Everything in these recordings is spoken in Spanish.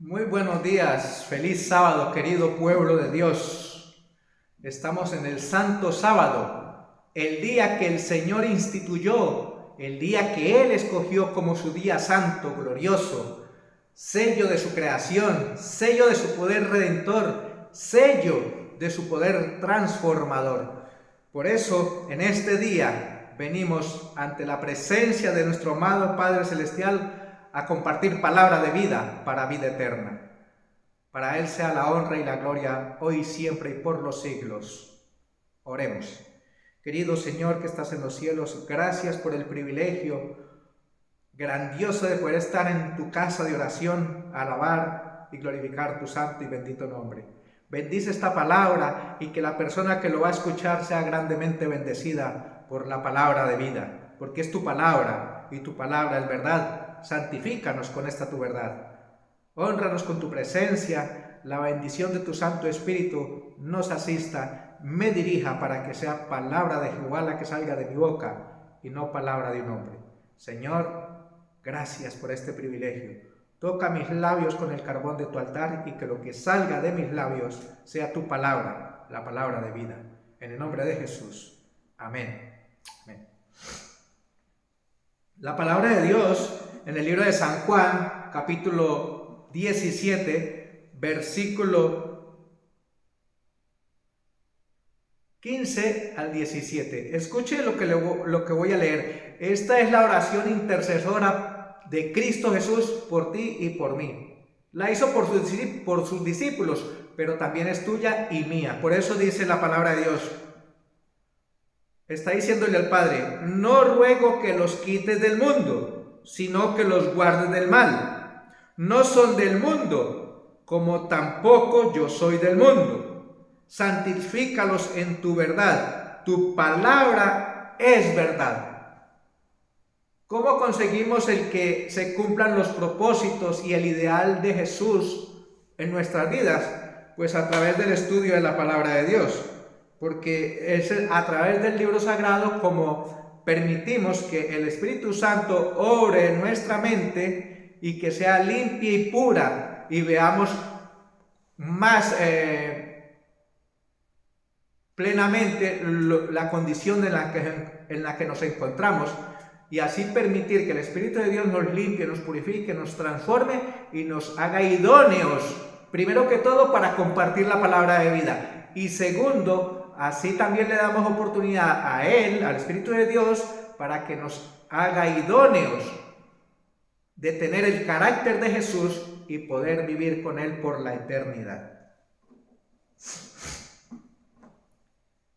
Muy buenos días, feliz sábado, querido pueblo de Dios. Estamos en el Santo Sábado, el día que el Señor instituyó, el día que Él escogió como su día santo, glorioso, sello de su creación, sello de su poder redentor, sello de su poder transformador. Por eso, en este día, venimos ante la presencia de nuestro amado Padre Celestial a compartir palabra de vida para vida eterna. Para Él sea la honra y la gloria, hoy y siempre y por los siglos. Oremos. Querido Señor que estás en los cielos, gracias por el privilegio grandioso de poder estar en tu casa de oración, alabar y glorificar tu santo y bendito nombre. Bendice esta palabra y que la persona que lo va a escuchar sea grandemente bendecida por la palabra de vida, porque es tu palabra y tu palabra es verdad. Santifícanos con esta tu verdad. Hónranos con tu presencia. La bendición de tu Santo Espíritu nos asista, me dirija para que sea palabra de Jehová la que salga de mi boca y no palabra de un hombre. Señor, gracias por este privilegio. Toca mis labios con el carbón de tu altar y que lo que salga de mis labios sea tu palabra, la palabra de vida. En el nombre de Jesús. Amén. Amén. La palabra de Dios en el libro de San Juan, capítulo 17, versículo 15 al 17. Escuche lo que voy a leer. Esta es la oración intercesora de Cristo Jesús por ti y por mí. La hizo por sus discípulos, pero también es tuya y mía. Por eso dice la palabra de Dios. Está diciéndole al Padre: no ruego que los quites del mundo, sino que los guardes del mal. No son del mundo, como tampoco yo soy del mundo. Santifícalos en tu verdad. Tu palabra es verdad. ¿Cómo conseguimos el que se cumplan los propósitos y el ideal de Jesús en nuestras vidas? Pues a través del estudio de la palabra de Dios. Porque es a través del libro sagrado como permitimos que el Espíritu Santo obre en nuestra mente y que sea limpia y pura y veamos más plenamente la condición en la que nos encontramos, y así permitir que el Espíritu de Dios nos limpie, nos purifique, nos transforme y nos haga idóneos, primero que todo para compartir la palabra de vida, y segundo, así también le damos oportunidad a Él, al Espíritu de Dios, para que nos haga idóneos de tener el carácter de Jesús y poder vivir con Él por la eternidad.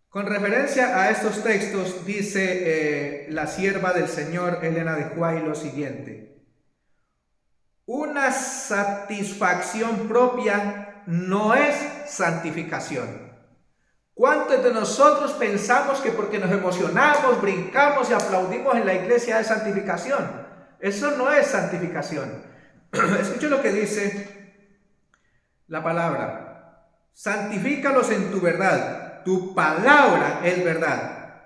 Con referencia a estos textos, dice la sierva del Señor, Elena de White, lo siguiente: una satisfacción propia no es santificación. ¿Cuántos de nosotros pensamos que porque nos emocionamos, brincamos y aplaudimos en la iglesia es santificación? Eso no es santificación. Escuchen lo que dice la palabra: santifícalos en tu verdad. Tu palabra es verdad.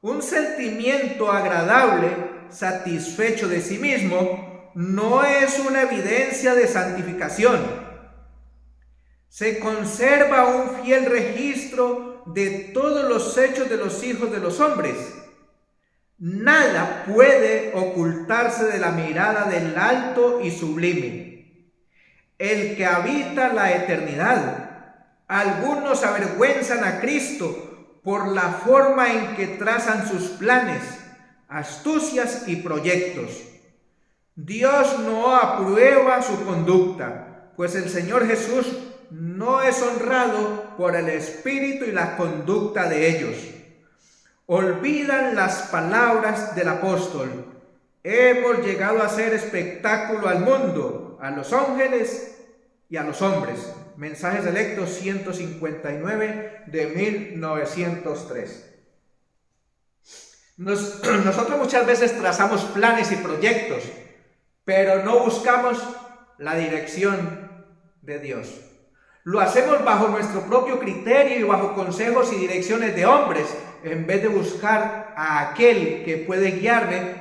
Un sentimiento agradable, satisfecho de sí mismo, no es una evidencia de santificación. Se conserva un fiel registro de todos los hechos de los hijos de los hombres. Nada puede ocultarse de la mirada del alto y sublime, el que habita la eternidad. Algunos avergüenzan a Cristo por la forma en que trazan sus planes, astucias y proyectos. Dios no aprueba su conducta, pues el Señor Jesús no es honrado por el espíritu y la conducta de ellos. Olvidan las palabras del apóstol: hemos llegado a ser espectáculo al mundo, a los ángeles y a los hombres. Mensajes Selectos 159 de 1903. Nosotros muchas veces trazamos planes y proyectos, pero no buscamos la dirección de Dios. Lo hacemos bajo nuestro propio criterio y bajo consejos y direcciones de hombres, en vez de buscar a aquel que puede guiarme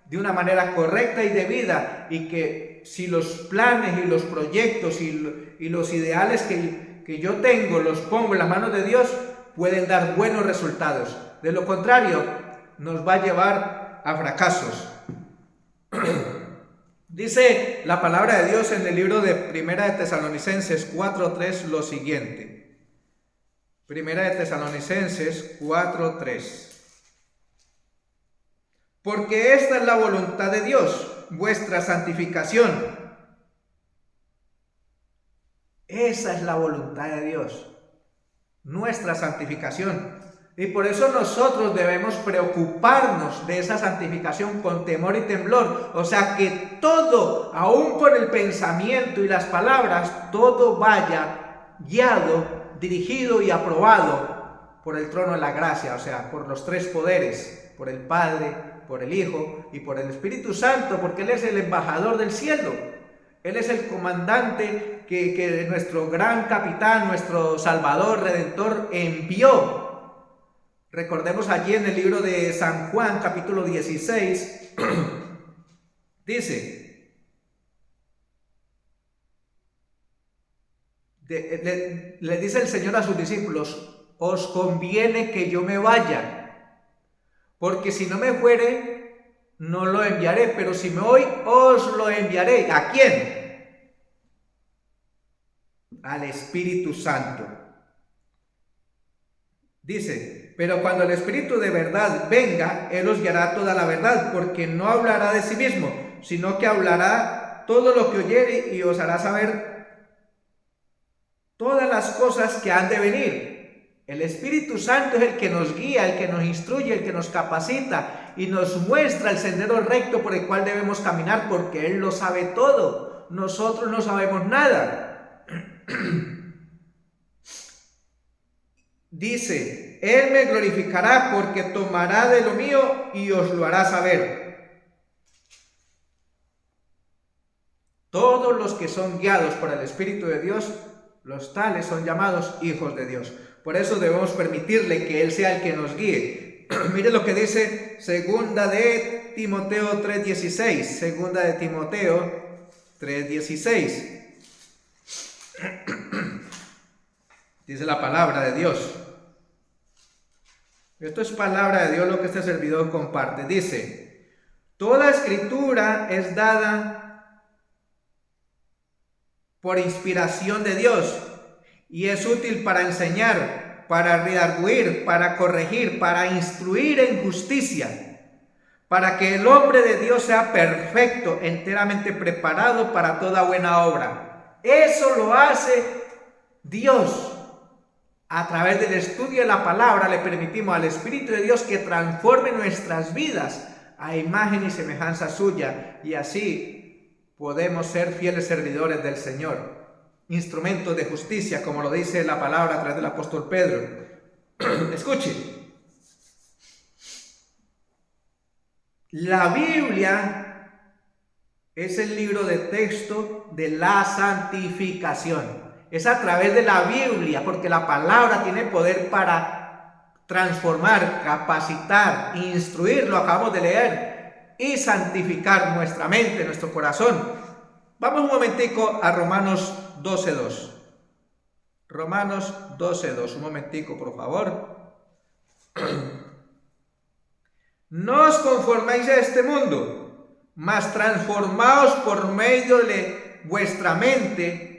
de una manera correcta y debida, y que si los planes y los proyectos y los ideales que yo tengo los pongo en las manos de Dios, pueden dar buenos resultados. De lo contrario, nos va a llevar a fracasos. Dice la palabra de Dios en el libro de Primera de Tesalonicenses 4:3 lo siguiente. Primera de Tesalonicenses 4:3. Porque esta es la voluntad de Dios, vuestra santificación. Esa es la voluntad de Dios, nuestra santificación. Y por eso nosotros debemos preocuparnos de esa santificación con temor y temblor. O sea, que todo, aún por el pensamiento y las palabras, todo vaya guiado, dirigido y aprobado por el trono de la gracia. O sea, por los tres poderes, por el Padre, por el Hijo y por el Espíritu Santo, porque Él es el embajador del cielo. Él es el comandante que nuestro gran capitán, nuestro Salvador, Redentor, envió. Recordemos allí en el libro de San Juan, capítulo 16, dice, le dice el Señor a sus discípulos, os conviene que yo me vaya, porque si no me fuere, no lo enviaré, pero si me voy, os lo enviaré. ¿A quién? Al Espíritu Santo. Dice, pero cuando el Espíritu de verdad venga, Él os guiará toda la verdad, porque no hablará de sí mismo, sino que hablará todo lo que oyere y os hará saber todas las cosas que han de venir. El Espíritu Santo es el que nos guía, el que nos instruye, el que nos capacita y nos muestra el sendero recto por el cual debemos caminar, porque Él lo sabe todo. Nosotros no sabemos nada. Dice, Él me glorificará porque tomará de lo mío y os lo hará saber. Todos los que son guiados por el Espíritu de Dios, los tales son llamados hijos de Dios. Por eso debemos permitirle que Él sea el que nos guíe. Mire lo que dice segunda de Timoteo 3:16. Segunda de Timoteo 3:16. Dice la palabra de Dios. Esto es palabra de Dios lo que este servidor comparte. Dice, toda escritura es dada por inspiración de Dios y es útil para enseñar, para redarguir, para corregir, para instruir en justicia, para que el hombre de Dios sea perfecto, enteramente preparado para toda buena obra. Eso lo hace Dios. A través del estudio de la palabra le permitimos al Espíritu de Dios que transforme nuestras vidas a imagen y semejanza suya, y así podemos ser fieles servidores del Señor, instrumentos de justicia, como lo dice la palabra a través del apóstol Pedro. Escuche, la Biblia es el libro de texto de la santificación. Es a través de la Biblia, porque la palabra tiene poder para transformar, capacitar, instruir, lo acabamos de leer, y santificar nuestra mente, nuestro corazón. Vamos un momentico a Romanos 12:2. Romanos 12:2, un momentico, por favor. No os conforméis a este mundo, mas transformaos por medio de vuestra mente,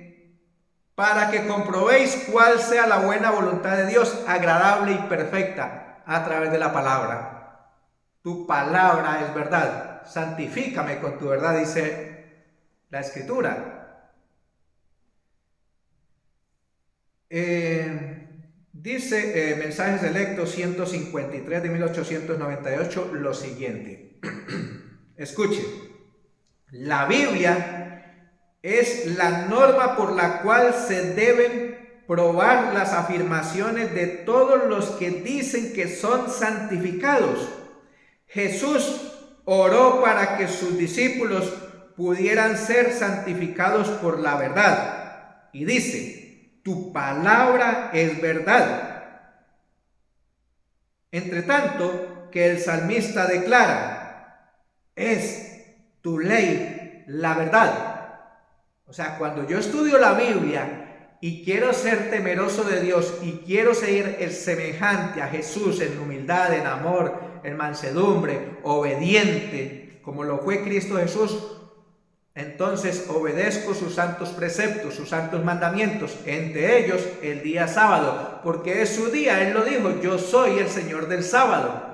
para que comprobéis cuál sea la buena voluntad de Dios, agradable y perfecta, a través de la palabra. Tu palabra es verdad. Santifícame con tu verdad, dice la Escritura. Dice Mensajes Selectos 153 de 1898 lo siguiente. Escuche, la Biblia es la norma por la cual se deben probar las afirmaciones de todos los que dicen que son santificados. Jesús oró para que sus discípulos pudieran ser santificados por la verdad. Y dice, tu palabra es verdad. Entre tanto, que el salmista declara, es tu ley la verdad. O sea, cuando yo estudio la Biblia y quiero ser temeroso de Dios y quiero ser semejante a Jesús en humildad, en amor, en mansedumbre, obediente, como lo fue Cristo Jesús, entonces obedezco sus santos preceptos, sus santos mandamientos, entre ellos el día sábado, porque es su día. Él lo dijo: yo soy el Señor del sábado.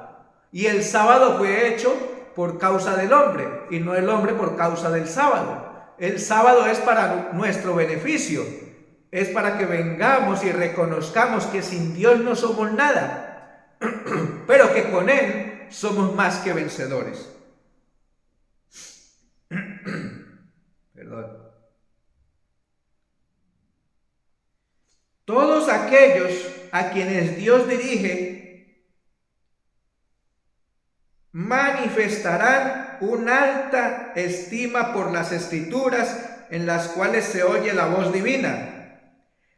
Y el sábado fue hecho por causa del hombre y no el hombre por causa del sábado. El sábado es para nuestro beneficio, es para que vengamos y reconozcamos que sin Dios no somos nada, pero que con Él somos más que vencedores. Perdón. Todos aquellos a quienes Dios dirige manifestarán una alta estima por las Escrituras en las cuales se oye la voz divina.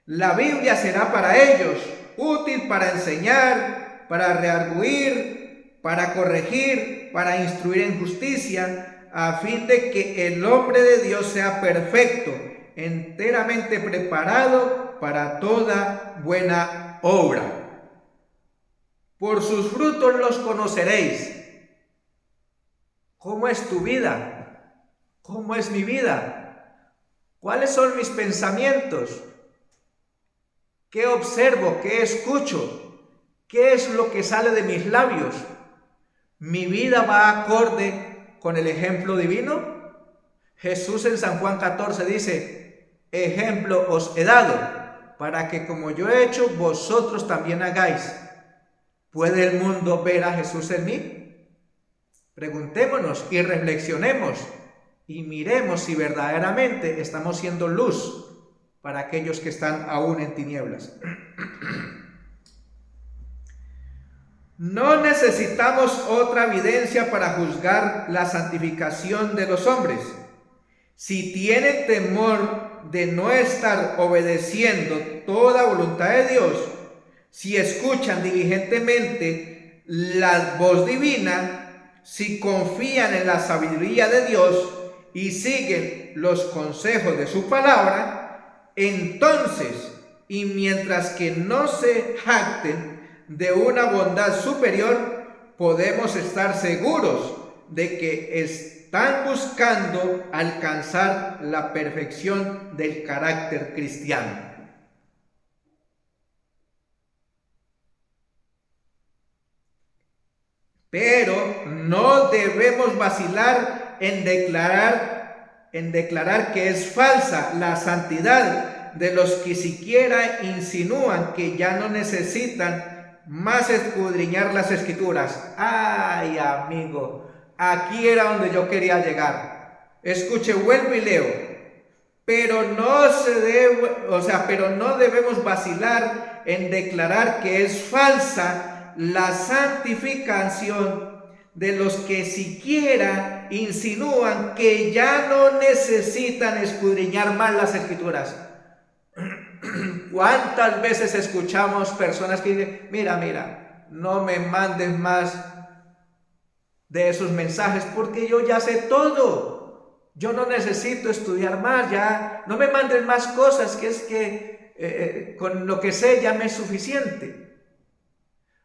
La Biblia será para ellos útil para enseñar, para redarguir, para corregir, para instruir en justicia, a fin de que el hombre de Dios sea perfecto, enteramente preparado para toda buena obra. Por sus frutos los conoceréis. ¿Cómo es tu vida? ¿Cómo es mi vida? ¿Cuáles son mis pensamientos? ¿Qué observo? ¿Qué escucho? ¿Qué es lo que sale de mis labios? ¿Mi vida va acorde con el ejemplo divino? Jesús en San Juan 14 dice: ejemplo os he dado, para que como yo he hecho, vosotros también hagáis. ¿Puede el mundo ver a Jesús en mí? Preguntémonos y reflexionemos y miremos si verdaderamente estamos siendo luz para aquellos que están aún en tinieblas. No necesitamos otra evidencia para juzgar la santificación de los hombres. Si tienen temor de no estar obedeciendo toda voluntad de Dios, si escuchan diligentemente la voz divina, si confían en la sabiduría de Dios y siguen los consejos de su palabra, entonces, y mientras que no se jacten de una bondad superior, podemos estar seguros de que están buscando alcanzar la perfección del carácter cristiano. Pero no debemos vacilar en declarar que es falsa la santidad de los que siquiera insinúan que ya no necesitan más escudriñar las Escrituras. Ay, amigo, aquí era donde yo quería llegar. Escuche, vuelvo y leo. Pero no debemos vacilar en declarar que es falsa la santificación de los que siquiera insinúan que ya no necesitan escudriñar más las Escrituras. ¿Cuántas veces escuchamos personas que dicen: mira, no me mandes más de esos mensajes porque yo ya sé todo, yo no necesito estudiar más, ya no me mandes más cosas, que es que con lo que sé ya me es suficiente?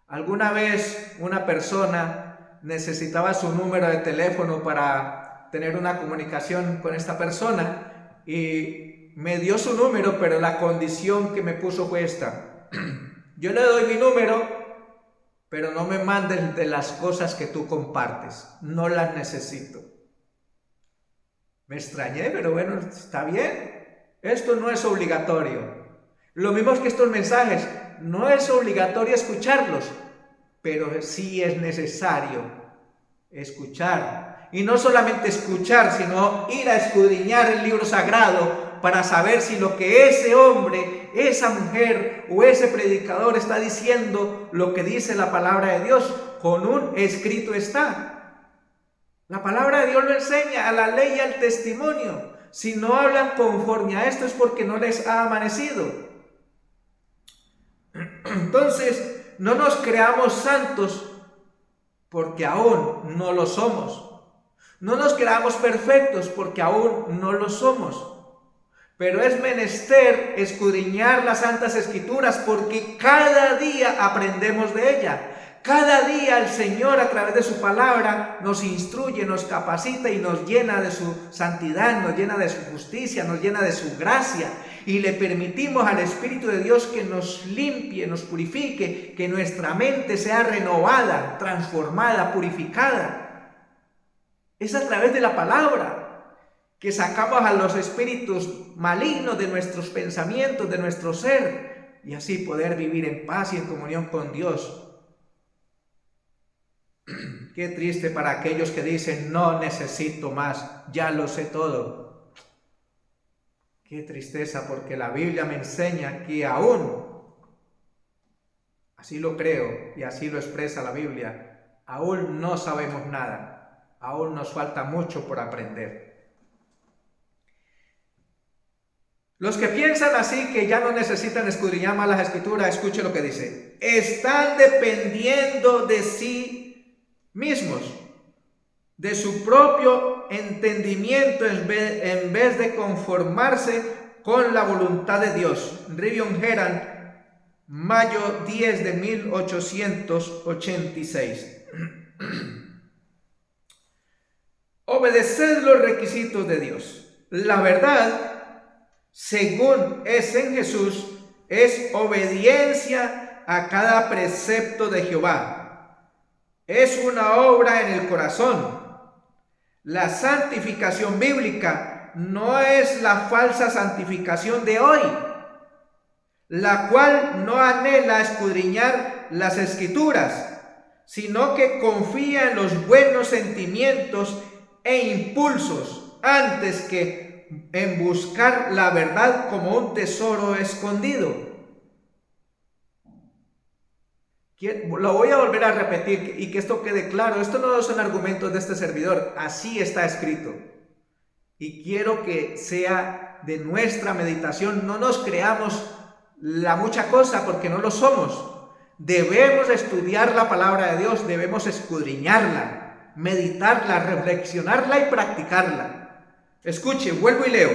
Alguna vez una persona necesitaba su número de teléfono para tener una comunicación con esta persona y me dio su número, pero la condición que me puso fue esta: yo le doy mi número, pero no me mandes de las cosas que tú compartes, no las necesito. Me extrañé, pero bueno, está bien, esto no es obligatorio. Lo mismo es que estos mensajes, no es obligatorio escucharlos, pero sí es necesario escuchar. Y no solamente escuchar, sino ir a escudriñar el libro sagrado para saber si lo que ese hombre, esa mujer o ese predicador está diciendo, lo que dice la palabra de Dios, con un escrito está. La palabra de Dios lo enseña, a la ley y al testimonio. Si no hablan conforme a esto es porque no les ha amanecido. Entonces, no nos creamos santos porque aún no lo somos. No nos creamos perfectos porque aún no lo somos. Pero es menester escudriñar las Santas Escrituras porque cada día aprendemos de ella. Cada día el Señor a través de su palabra nos instruye, nos capacita y nos llena de su santidad, nos llena de su justicia, nos llena de su gracia. Y le permitimos al Espíritu de Dios que nos limpie, nos purifique, que nuestra mente sea renovada, transformada, purificada. Es a través de la palabra que sacamos a los espíritus malignos de nuestros pensamientos, de nuestro ser, y así poder vivir en paz y en comunión con Dios. Qué triste para aquellos que dicen, no necesito más, ya lo sé todo. Qué tristeza, porque la Biblia me enseña que aún, así lo creo y así lo expresa la Biblia, aún no sabemos nada, aún nos falta mucho por aprender. Los que piensan así, que ya no necesitan escudriñar más las Escrituras, escuchen lo que dice. Están dependiendo de sí mismos, de su propio entendimiento, en vez de conformarse con la voluntad de Dios. Rivion Herald, mayo 10 de 1886. Obedeced los requisitos de Dios. La verdad, según es en Jesús, es obediencia a cada precepto de Jehová. Es una obra en el corazón. La santificación bíblica no es la falsa santificación de hoy, la cual no anhela escudriñar las Escrituras, sino que confía en los buenos sentimientos e impulsos antes que en buscar la verdad como un tesoro escondido. Lo voy a volver a repetir y que esto quede claro. Esto no son argumentos de este servidor, así está escrito. Y quiero que sea de nuestra meditación. No nos creamos la mucha cosa porque no lo somos. Debemos estudiar la palabra de Dios, debemos escudriñarla, meditarla, reflexionarla y practicarla. Escuche, vuelvo y leo.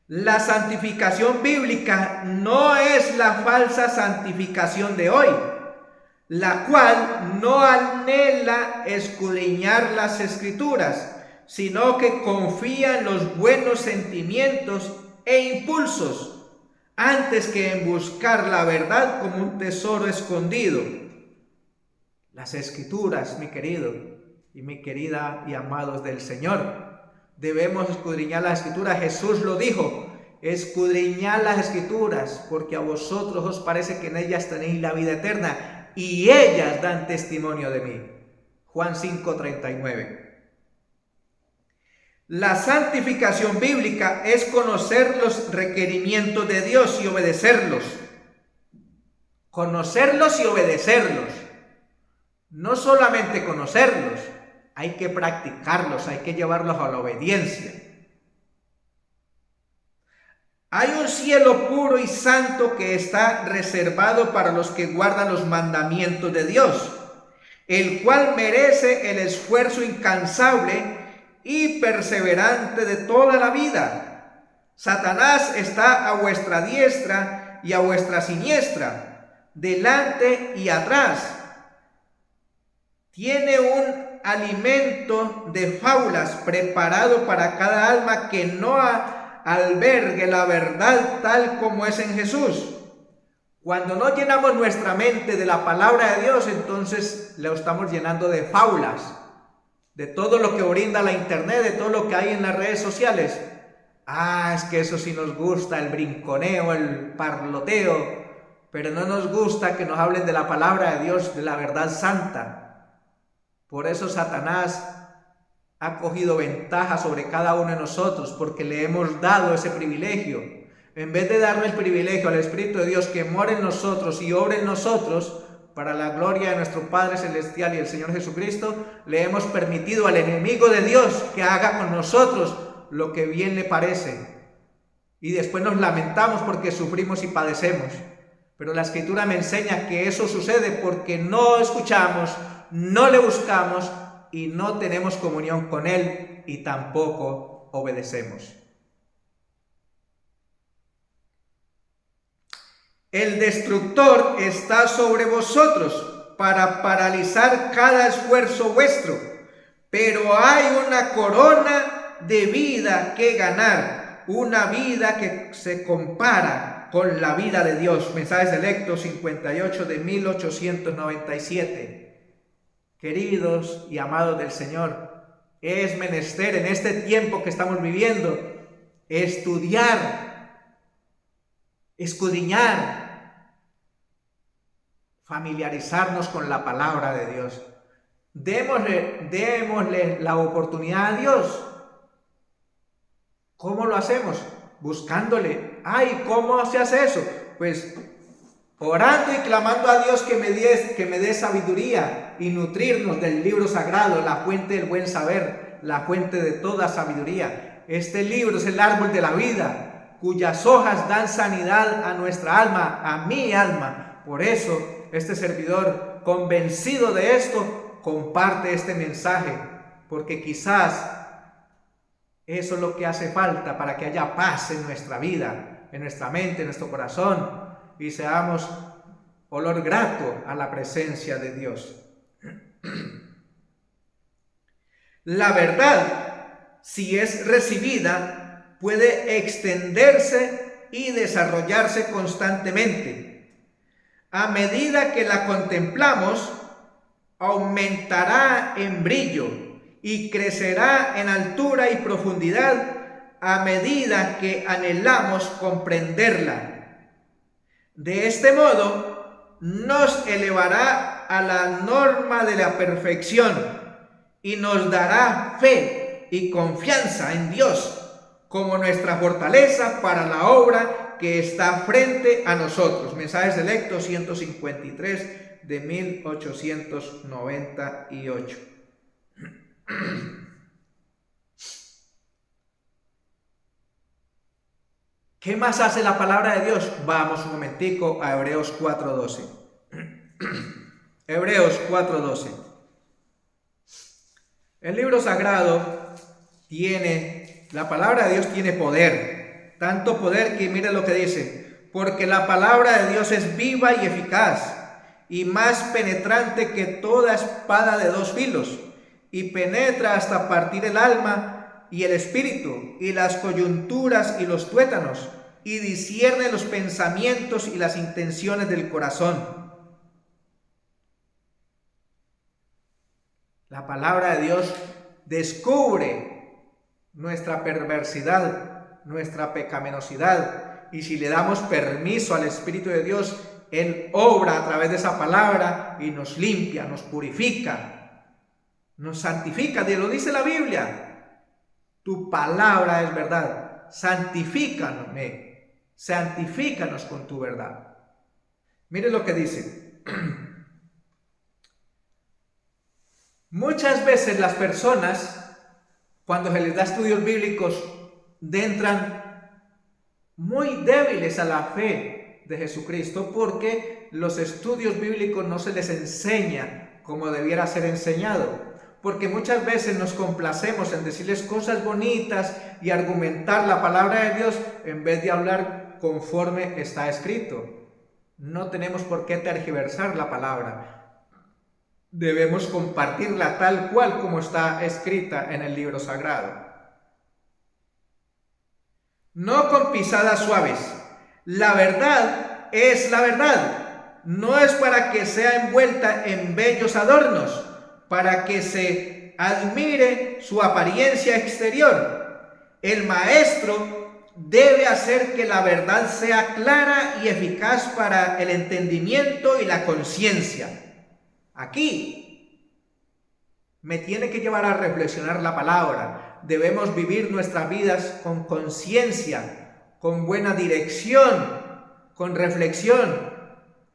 La santificación bíblica no es la falsa santificación de hoy, la cual no anhela escudriñar las Escrituras, sino que confía en los buenos sentimientos e impulsos, antes que en buscar la verdad como un tesoro escondido. Las Escrituras, mi querido y mi querida y amados del Señor, debemos escudriñar las Escrituras. Jesús lo dijo, escudriñad las Escrituras, porque a vosotros os parece que en ellas tenéis la vida eterna, y ellas dan testimonio de mí. Juan 5:39. La santificación bíblica es conocer los requerimientos de Dios y obedecerlos. Conocerlos y obedecerlos. No solamente conocerlos, hay que practicarlos, hay que llevarlos a la obediencia. Hay un cielo puro y santo que está reservado para los que guardan los mandamientos de Dios, el cual merece el esfuerzo incansable y perseverante de toda la vida. Satanás está a vuestra diestra y a vuestra siniestra, delante y atrás. Tiene un alimento de fábulas preparado para cada alma que no albergue la verdad tal como es en Jesús. Cuando no llenamos nuestra mente de la palabra de Dios, entonces lo estamos llenando de fábulas, de todo lo que brinda la internet, de todo lo que hay en las redes sociales. Es que eso sí nos gusta, el brinconeo, el parloteo, pero no nos gusta que nos hablen de la palabra de Dios, de la verdad santa. Por eso Satanás ha cogido ventaja sobre cada uno de nosotros, porque le hemos dado ese privilegio. En vez de darle el privilegio al Espíritu de Dios que mora en nosotros y obra en nosotros, para la gloria de nuestro Padre Celestial y el Señor Jesucristo, le hemos permitido al enemigo de Dios que haga con nosotros lo que bien le parece. Y después nos lamentamos porque sufrimos y padecemos. Pero la Escritura me enseña que eso sucede porque no escuchamos, no le buscamos y no tenemos comunión con Él y tampoco obedecemos. El destructor está sobre vosotros para paralizar cada esfuerzo vuestro, pero hay una corona de vida que ganar, una vida que se compara con la vida de Dios. Mensajes Selectos 58 de 1897. Queridos y amados del Señor, es menester en este tiempo que estamos viviendo estudiar, escudriñar, familiarizarnos con la palabra de Dios. Démosle la oportunidad a Dios. ¿Cómo lo hacemos? Buscándole. Ay, ¿cómo se hace eso? Pues orando y clamando a Dios que me dé sabiduría y nutrirnos del libro sagrado, la fuente del buen saber, la fuente de toda sabiduría. Este libro es el árbol de la vida, cuyas hojas dan sanidad a nuestra alma, a mi alma. Por eso, este servidor, convencido de esto, comparte este mensaje, porque quizás eso es lo que hace falta para que haya paz en nuestra vida, en nuestra mente, en nuestro corazón, y seamos olor grato a la presencia de Dios. La verdad, si es recibida, puede extenderse y desarrollarse constantemente. A medida que la contemplamos, aumentará en brillo y crecerá en altura y profundidad a medida que anhelamos comprenderla. De este modo, nos elevará a la norma de la perfección y nos dará fe y confianza en Dios como nuestra fortaleza para la obra que está frente a nosotros. Mensajes Selectos 153 de 1898. ¿Qué más hace la palabra de Dios? Vamos un momentico a Hebreos 4:12. Hebreos 4:12. El libro sagrado la palabra de Dios tiene poder. Tanto poder que mire lo que dice. Porque la palabra de Dios es viva y eficaz y más penetrante que toda espada de dos filos, y penetra hasta partir el alma y el espíritu y las coyunturas y los tuétanos, y discierne los pensamientos y las intenciones del corazón. La palabra de Dios descubre nuestra perversidad, nuestra pecaminosidad, y si le damos permiso al Espíritu de Dios, Él obra a través de esa palabra y nos limpia, nos purifica, nos santifica. Lo dice la Biblia. Tu palabra es verdad. Santifícanos con tu verdad. Mire lo que dice. Muchas veces las personas, cuando se les da estudios bíblicos, entran muy débiles a la fe de Jesucristo, porque los estudios bíblicos no se les enseña como debiera ser enseñado. Porque muchas veces nos complacemos en decirles cosas bonitas y argumentar la palabra de Dios en vez de hablar conforme está escrito. No tenemos por qué tergiversar la palabra. Debemos compartirla tal cual como está escrita en el libro sagrado. No con pisadas suaves. La verdad es la verdad. No es para que sea envuelta en bellos adornos, para que se admire su apariencia exterior. El maestro debe hacer que la verdad sea clara y eficaz para el entendimiento y la conciencia. Aquí me tiene que llevar a reflexionar la palabra. Debemos vivir nuestras vidas con conciencia, con buena dirección, con reflexión,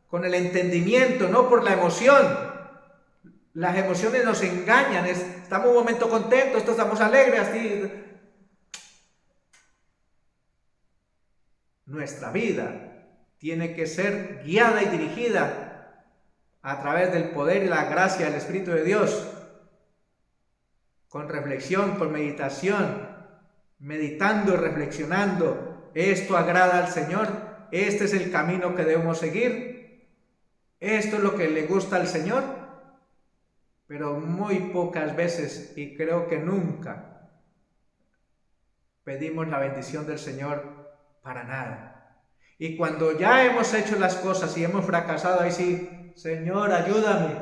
con el entendimiento, no por la emoción. Las emociones nos engañan. Estamos un momento contentos, estamos alegres, así. Nuestra vida tiene que ser guiada y dirigida a través del poder y la gracia del Espíritu de Dios. con reflexión, con meditación, meditando, reflexionando. ¿Esto agrada al Señor? ¿Este es el camino que debemos seguir? ¿Esto es lo que le gusta al Señor? Pero muy pocas veces, y creo que nunca, pedimos la bendición del Señor para nada. Y cuando ya hemos hecho las cosas y hemos fracasado, ahí sí, Señor, ayúdame.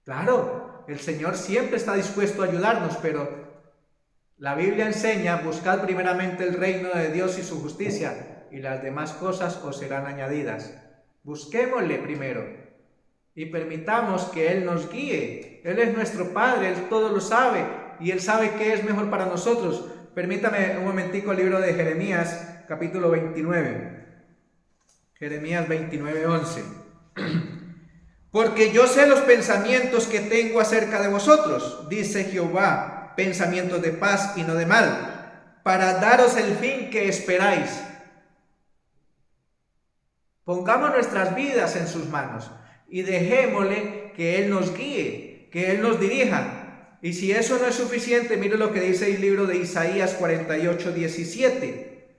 Claro, el Señor siempre está dispuesto a ayudarnos, pero la Biblia enseña: buscad primeramente el reino de Dios y su justicia, y las demás cosas os serán añadidas. Busquémosle primero y permitamos que Él nos guíe. Él es nuestro Padre, Él todo lo sabe y Él sabe qué es mejor para nosotros. Permítame un momentico el libro de Jeremías, capítulo 29. Jeremías 29, 11. Porque yo sé los pensamientos que tengo acerca de vosotros, dice Jehová, pensamientos de paz y no de mal, para daros el fin que esperáis. Pongamos nuestras vidas en sus manos y dejémosle que Él nos guíe, que Él nos dirija. Y si eso no es suficiente, mire lo que dice el libro de Isaías 48, 17.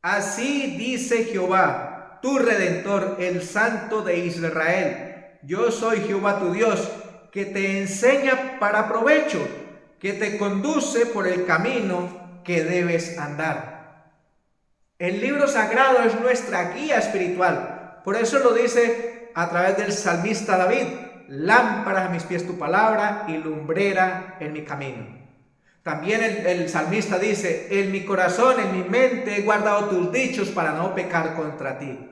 Así dice Jehová, tu Redentor, el Santo de Israel: yo soy Jehová tu Dios, que te enseña para provecho, que te conduce por el camino que debes andar. El libro sagrado es nuestra guía espiritual. Por eso lo dice a través del salmista David: lámpara a mis pies tu palabra y lumbrera en mi camino. También el salmista dice: en mi corazón, en mi mente he guardado tus dichos para no pecar contra ti.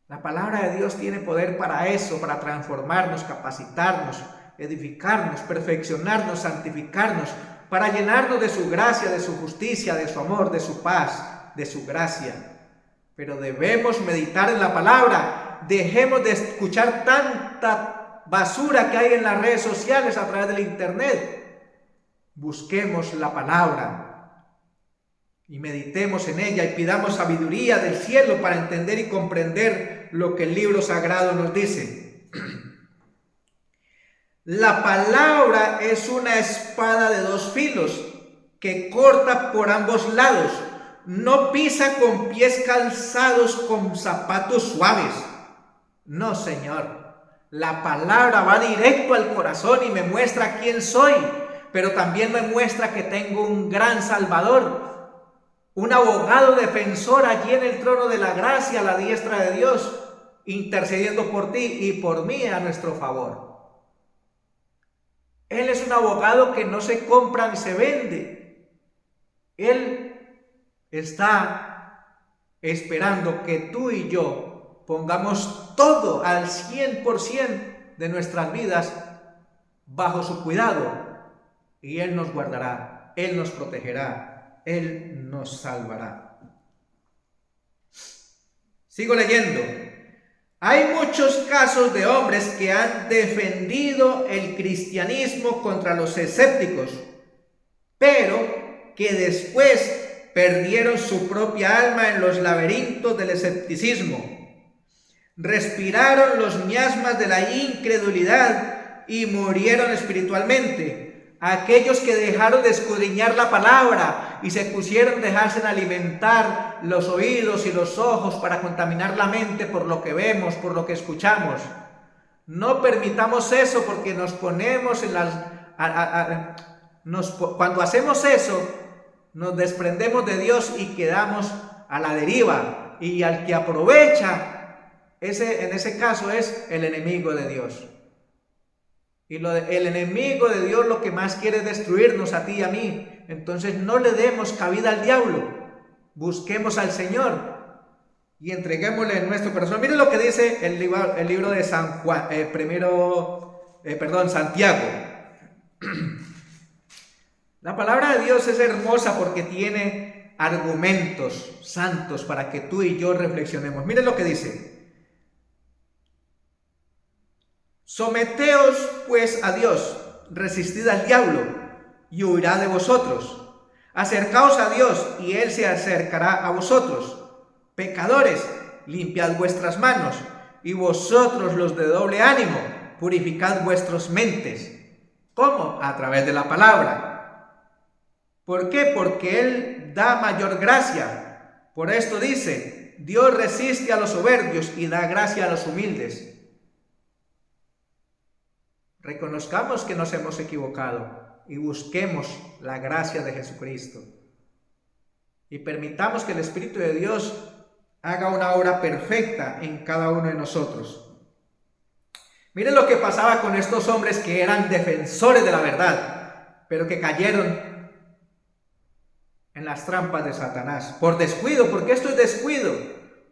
La palabra de Dios tiene poder para eso, para transformarnos, capacitarnos, edificarnos, perfeccionarnos, santificarnos, para llenarnos de su gracia, de su justicia, de su amor, de su paz, de su gracia. Pero debemos meditar en la palabra. Dejemos de escuchar tanta basura que hay en las redes sociales a través del internet. Busquemos la palabra y meditemos en ella y pidamos sabiduría del cielo para entender y comprender lo que el libro sagrado nos dice. La palabra es una espada de dos filos que corta por ambos lados. No pisa con pies calzados con zapatos suaves. No, Señor. La palabra va directo al corazón y me muestra quién soy, pero también me muestra que tengo un gran Salvador, un abogado defensor allí en el trono de la gracia, a la diestra de Dios, intercediendo por ti y por mí a nuestro favor. Él es un abogado que no se compra ni se vende. Él está esperando que tú y yo pongamos todo al 100% de nuestras vidas bajo su cuidado, y Él nos guardará, Él nos protegerá, Él nos salvará. Sigo leyendo. Hay muchos casos de hombres que han defendido el cristianismo contra los escépticos, pero que después perdieron su propia alma en los laberintos del escepticismo. Respiraron los miasmas de la incredulidad y murieron espiritualmente. Aquellos que dejaron de escudriñar la palabra y se pusieron a dejarse alimentar los oídos y los ojos para contaminar la mente por lo que vemos, por lo que escuchamos. No permitamos eso, porque nos ponemos en las... cuando hacemos eso, nos desprendemos de Dios y quedamos a la deriva. Y al que aprovecha, en ese caso es el enemigo de Dios. Y el enemigo de Dios lo que más quiere es destruirnos a ti y a mí. Entonces no le demos cabida al diablo. Busquemos al Señor y entreguémosle nuestro corazón. Miren lo que dice el libro de Santiago. La palabra de Dios es hermosa porque tiene argumentos santos para que tú y yo reflexionemos. Miren lo que dice. Someteos pues a Dios, resistid al diablo y huirá de vosotros. Acercaos a Dios y Él se acercará a vosotros. Pecadores, limpiad vuestras manos, y vosotros los de doble ánimo, purificad vuestras mentes. ¿Cómo? A través de la palabra. ¿Por qué? Porque Él da mayor gracia. Por esto dice, Dios resiste a los soberbios y da gracia a los humildes. Reconozcamos que nos hemos equivocado y busquemos la gracia de Jesucristo. Y permitamos que el Espíritu de Dios haga una obra perfecta en cada uno de nosotros. Miren lo que pasaba con estos hombres que eran defensores de la verdad, pero que cayeron en las trampas de Satanás. Por descuido, porque esto es descuido.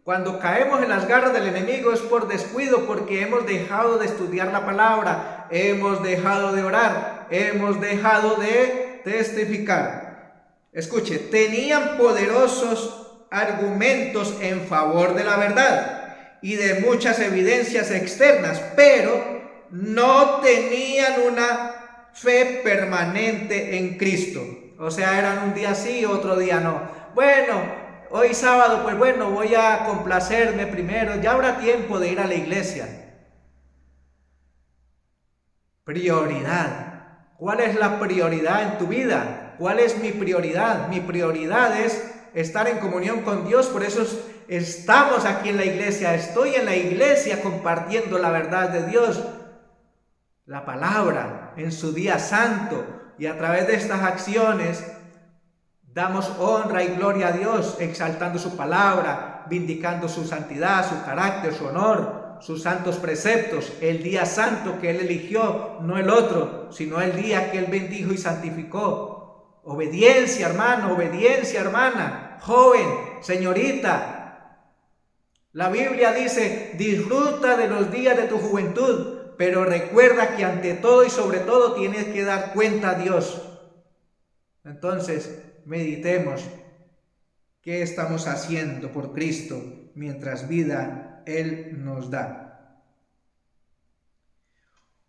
Cuando caemos en las garras del enemigo es por descuido, porque hemos dejado de estudiar la palabra, hemos dejado de orar, hemos dejado de testificar. Escuche, tenían poderosos argumentos en favor de la verdad y de muchas evidencias externas, pero no tenían una fe permanente en Cristo. O sea, eran un día sí, otro día no. Bueno, hoy sábado, pues bueno, voy a complacerme primero, ya habrá tiempo de ir a la iglesia. Prioridad. ¿Cuál es la prioridad en tu vida? ¿Cuál es mi prioridad? Mi prioridad es estar en comunión con Dios, por eso estamos aquí en la iglesia, estoy en la iglesia compartiendo la verdad de Dios, la palabra en su día santo, y a través de estas acciones damos honra y gloria a Dios, exaltando su palabra, vindicando su santidad, su carácter, su honor, sus santos preceptos, el día santo que Él eligió, no el otro, sino el día que Él bendijo y santificó. Obediencia, hermano, obediencia, hermana, joven, señorita. La Biblia dice, disfruta de los días de tu juventud, pero recuerda que ante todo y sobre todo tienes que dar cuenta a Dios. Entonces, meditemos qué estamos haciendo por Cristo mientras vida Él nos da.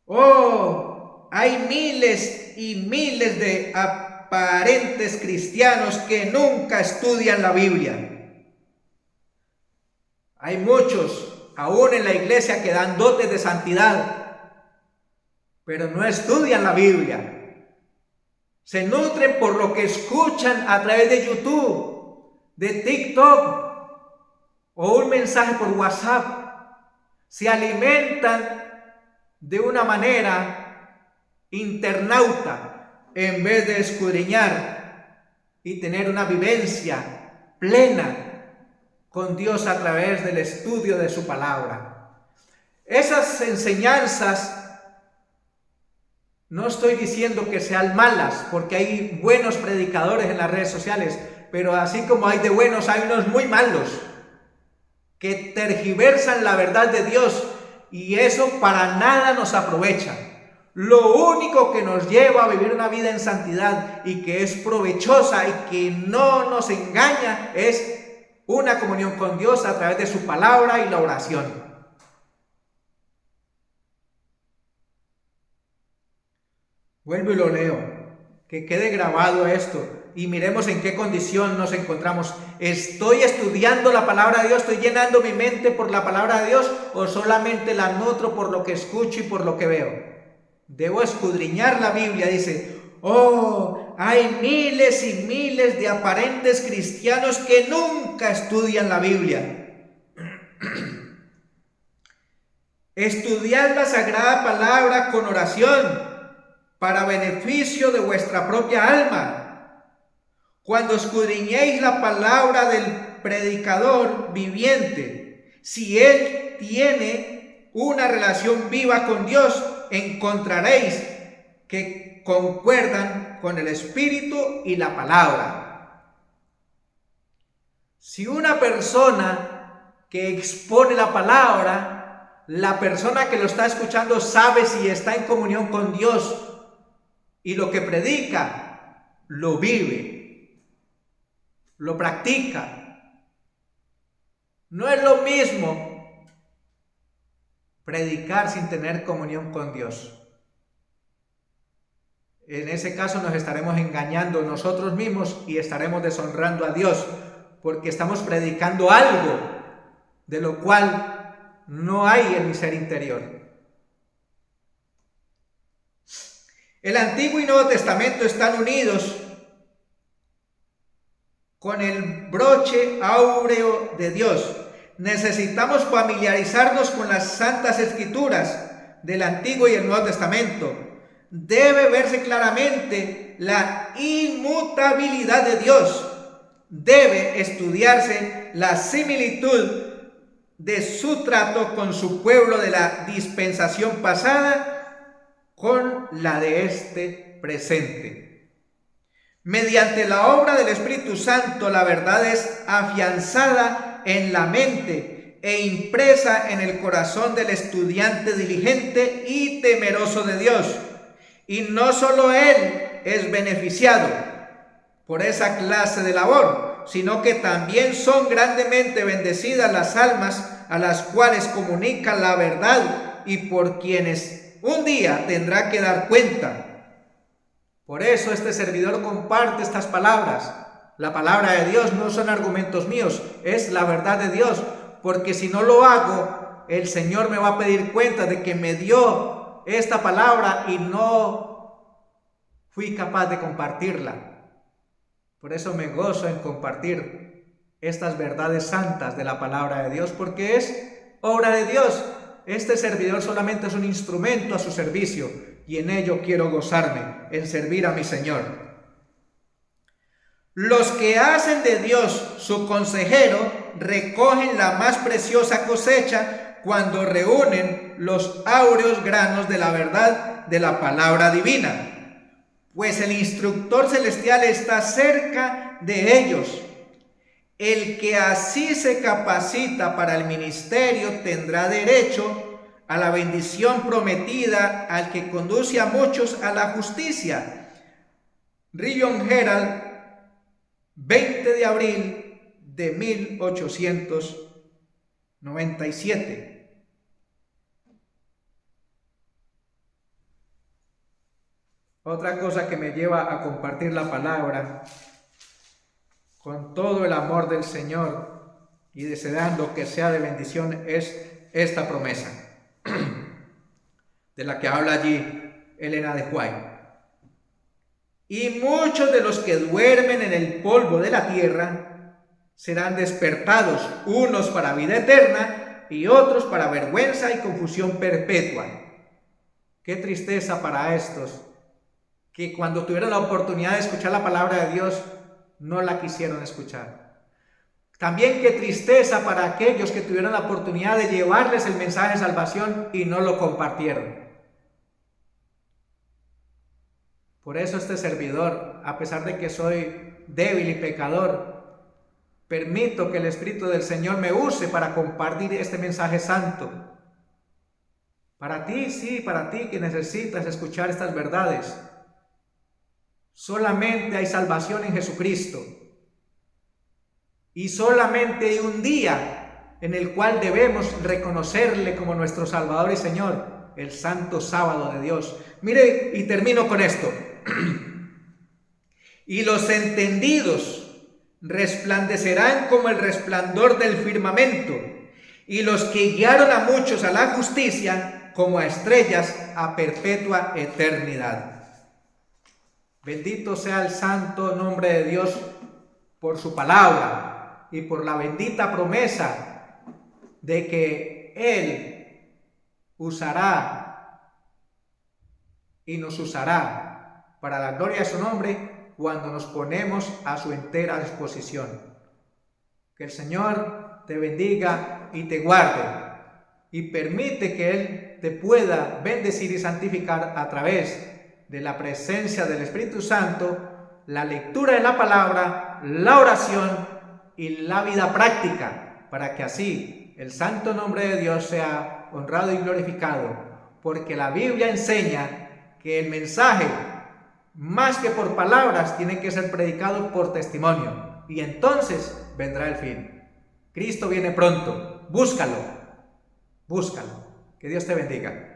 Oh, hay miles y miles de aparentes cristianos que nunca estudian la Biblia. Hay muchos, aún en la iglesia, que dan dotes de santidad, pero no estudian la Biblia. Se nutren por lo que escuchan a través de YouTube, de TikTok o un mensaje por WhatsApp. Se alimentan de una manera internauta en vez de escudriñar y tener una vivencia plena con Dios a través del estudio de su palabra. Esas enseñanzas, no estoy diciendo que sean malas, porque hay buenos predicadores en las redes sociales, pero así como hay de buenos, hay unos muy malos, que tergiversan la verdad de Dios, y eso para nada nos aprovecha. Lo único que nos lleva a vivir una vida en santidad y que es provechosa y que no nos engaña es una comunión con Dios a través de su palabra y la oración. Vuelvo y lo leo, que quede grabado esto y miremos en qué condición nos encontramos. ¿Estoy estudiando la palabra de Dios? ¿Estoy llenando mi mente por la palabra de Dios o solamente la nutro por lo que escucho y por lo que veo? Debo escudriñar la Biblia, dice. Oh, hay miles y miles de aparentes cristianos que nunca estudian la Biblia. Estudiad la sagrada palabra con oración para beneficio de vuestra propia alma. Cuando escudriñéis la palabra del predicador viviente, si él tiene una relación viva con Dios, encontraréis que concuerdan con el Espíritu y la palabra. Si una persona que expone la palabra, la persona que lo está escuchando sabe si está en comunión con Dios y lo que predica, lo vive, lo practica. No es lo mismo predicar sin tener comunión con Dios. En ese caso nos estaremos engañando nosotros mismos y estaremos deshonrando a Dios, porque estamos predicando algo de lo cual no hay en mi ser interior. El Antiguo y Nuevo Testamento están unidos con el broche áureo de Dios. Necesitamos familiarizarnos con las Santas Escrituras del Antiguo y el Nuevo Testamento. Debe verse claramente la inmutabilidad de Dios. Debe estudiarse la similitud de su trato con su pueblo de la dispensación pasada con la de este presente. Mediante la obra del Espíritu Santo, la verdad es afianzada en la mente e impresa en el corazón del estudiante diligente y temeroso de Dios. Y no solo él es beneficiado por esa clase de labor, sino que también son grandemente bendecidas las almas a las cuales comunican la verdad y por quienes un día tendrá que dar cuenta. Por eso este servidor comparte estas palabras. La palabra de Dios no son argumentos míos, es la verdad de Dios, porque si no lo hago, el Señor me va a pedir cuenta de que me dio esta palabra y no fui capaz de compartirla. Por eso me gozo en compartir estas verdades santas de la palabra de Dios, porque es obra de Dios. Este servidor solamente es un instrumento a su servicio y en ello quiero gozarme, en servir a mi Señor. Los que hacen de Dios su consejero recogen la más preciosa cosecha cuando reúnen los áureos granos de la verdad de la palabra divina. Pues el instructor celestial está cerca de ellos. El que así se capacita para el ministerio tendrá derecho a la bendición prometida al que conduce a muchos a la justicia. Region Herald, 20 de abril de 1897. Otra cosa que me lleva a compartir la palabra con todo el amor del Señor y deseando que sea de bendición es esta promesa de la que habla allí Elena de White. Y muchos de los que duermen en el polvo de la tierra serán despertados, unos para vida eterna y otros para vergüenza y confusión perpetua. Qué tristeza para estos que cuando tuvieron la oportunidad de escuchar la palabra de Dios, no la quisieron escuchar. También qué tristeza para aquellos que tuvieron la oportunidad de llevarles el mensaje de salvación y no lo compartieron. Por eso este servidor, a pesar de que soy débil y pecador, permito que el Espíritu del Señor me use para compartir este mensaje santo. Para ti, sí, para ti que necesitas escuchar estas verdades. Solamente hay salvación en Jesucristo. Y solamente hay un día en el cual debemos reconocerle como nuestro Salvador y Señor, el santo sábado de Dios. Mire, y termino con esto. Y los entendidos resplandecerán como el resplandor del firmamento, y los que guiaron a muchos a la justicia como a estrellas a perpetua eternidad. Bendito sea el santo nombre de Dios por su palabra y por la bendita promesa de que Él usará y nos usará para la gloria de su nombre cuando nos ponemos a su entera disposición. Que el Señor te bendiga y te guarde y permite que Él te pueda bendecir y santificar a través de la presencia del Espíritu Santo, la lectura de la palabra, la oración y la vida práctica, para que así el santo nombre de Dios sea honrado y glorificado, porque la Biblia enseña que el mensaje, más que por palabras, tiene que ser predicado por testimonio, y entonces vendrá el fin. Cristo viene pronto, búscalo, búscalo. Que Dios te bendiga.